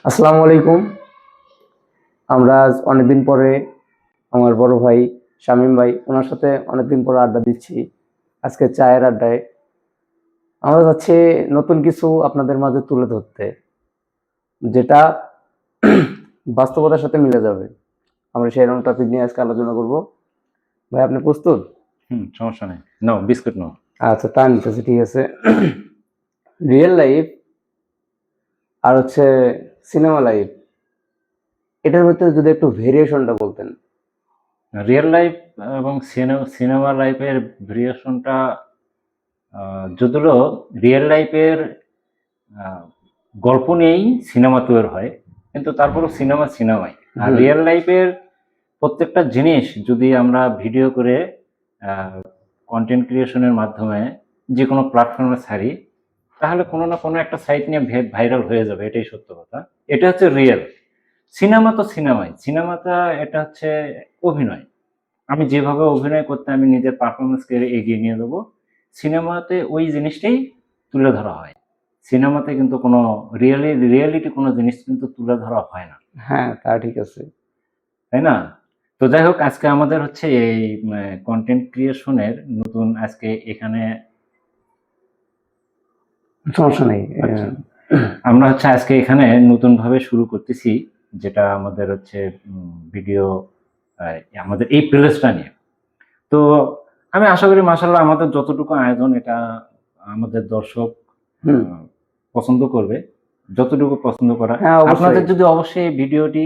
আসসালামু আলাইকুম। আমরা আজ অনেকদিন পরে আমার বড় ভাই শামীম ভাই ওনার সাথে অনেকদিন পরে আড্ডা দিচ্ছি। আজকে চায়ের আড্ডায় আমরা যাচ্ছি নতুন কিছু আপনাদের মাঝে তুলে ধরতে, যেটা বাস্তবতার সাথে মিলে যাবে। আমরা সেরকম টপিক নিয়ে আজকে আলোচনা করব। ভাই, আপনি প্রস্তুত? সমস্যা নেই। নাও বিস্কুট নাও। আচ্ছা, তা নিতেছি, ঠিক আছে। রিয়েল লাইফ আর হচ্ছে সিনেমা লাইফ, এটার ভিতরে যদি একটু ভেরিয়েশনটা বলতেন। রিয়েল লাইফ এবং সিনেমা লাইফের ভেরিয়েশনটা যদিও রিয়েল লাইফের গল্প নিয়েই সিনেমা তৈরি হয়, কিন্তু তারপরও সিনেমাই। আর রিয়েল লাইফের প্রত্যেকটা জিনিস যদি আমরা ভিডিও করে কন্টেন্ট ক্রিয়েশনের মাধ্যমে যে কোনো প্ল্যাটফর্মে ছাড়ি, তাহলে কোনো না কোনো একটা সাইট নিয়ে ভাইরাল হয়ে যাবে। এটাই সত্য কথা। এটা হচ্ছে রিয়েল। সিনেমা তো সিনেমাটা এটা হচ্ছে অভিনয়। আমি যেভাবে অভিনয় করতে আমি নিজের পারফরমেন্সকে এগিয়ে নিয়ে যাবো, সিনেমাতে ওই জিনিসটাই তুলে ধরা হয়। সিনেমাতে কিন্তু কোনো রিয়েলিটি কোনো জিনিস কিন্তু তুলে ধরা হয় না, হ্যাঁ, তা ঠিক আছে। তাই না? তো যাই হোক, আজকে আমাদের হচ্ছে এই কন্টেন্ট ক্রিয়েশনের নতুন আজকে এখানে সমস্যা নেই। আচ্ছা, আমরা হচ্ছে আজকে এখানে নতুন ভাবে শুরু করতেছি, যেটা আমাদের হচ্ছে ভিডিও, আমাদের এই প্লেলিস্টটা নিয়ে। তো আমি আশা করি মাশাআল্লাহ আমাদের যতটুকু আয়োজন এটা আমাদের দর্শক পছন্দ করবে, যতটুকু পছন্দ করা। হ্যাঁ, অবশ্যই। আপনাদের যদি অবশ্যই ভিডিওটি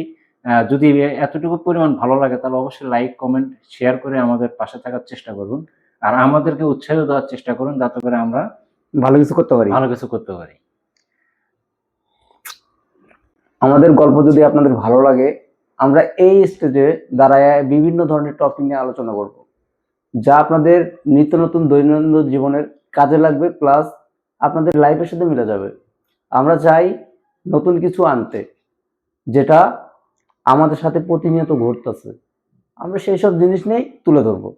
যদি এতটুকু পরিমাণ ভালো লাগে, তাহলে অবশ্যই লাইক কমেন্ট শেয়ার করে আমাদের পাশে থাকার চেষ্টা করুন। আর আমাদেরকে উৎসাহ দেওয়ার চেষ্টা করুন, যাতে করে আমরা ভালো কিছু করতে পারি। ভালো কিছু করতে পারি। আমাদের গল্প যদি আপনাদের ভালো লাগে, আমরা এই স্টেজে দাঁড়ায় বিভিন্ন ধরনের টপিক নিয়ে আলোচনা করব, যা আপনাদের নিত্য নতুন দৈনন্দিন জীবনের কাজে লাগবে, প্লাস আপনাদের লাইফের সাথে মিলে যাবে। আমরা চাই নতুন কিছু আনতে, যেটা আমাদের সাথে প্রতিনিয়ত ঘটতেছে। আমরা সেই সব জিনিস নিয়েই তুলে ধরবো।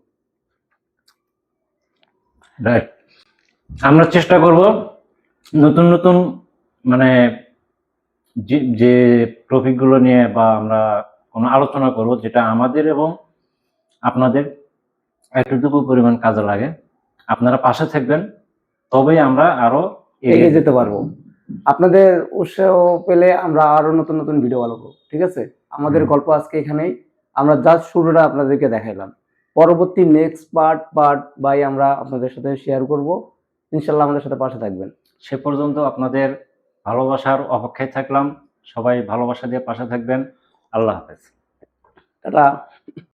রাইট। আমরা চেষ্টা করব নতুন নতুন মানে যে টপিকগুলো নিয়ে বা আমরা কোনো আলোচনা করব, যেটা আমাদের এবং আপনাদের এতটুকু পরিমাণ কাজে লাগে। আপনারা পাশে থাকবেন, তবেই আমরা আরো এগিয়ে যেতে পারবো। আপনাদের উৎসাহ পেলে আমরা আরো নতুন নতুন ভিডিও বানাবো, ঠিক আছে? আমাদের গল্প আজকে এখানেই, আমরা জাস্ট শুরুটা আপনাদেরকে দেখাইলাম। পরবর্তী নেক্সট পার্ট বাই আমরা আপনাদের সাথে শেয়ার করব। ইনশাল্লাহ আমাদের সাথে পাশে থাকবেন। সে পর্যন্ত আপনাদের ভালোবাসার অপেক্ষায় থাকলাম। সবাই ভালোবাসা দিয়ে পাশে থাকবেন। আল্লাহ হাফেজ। টাটা।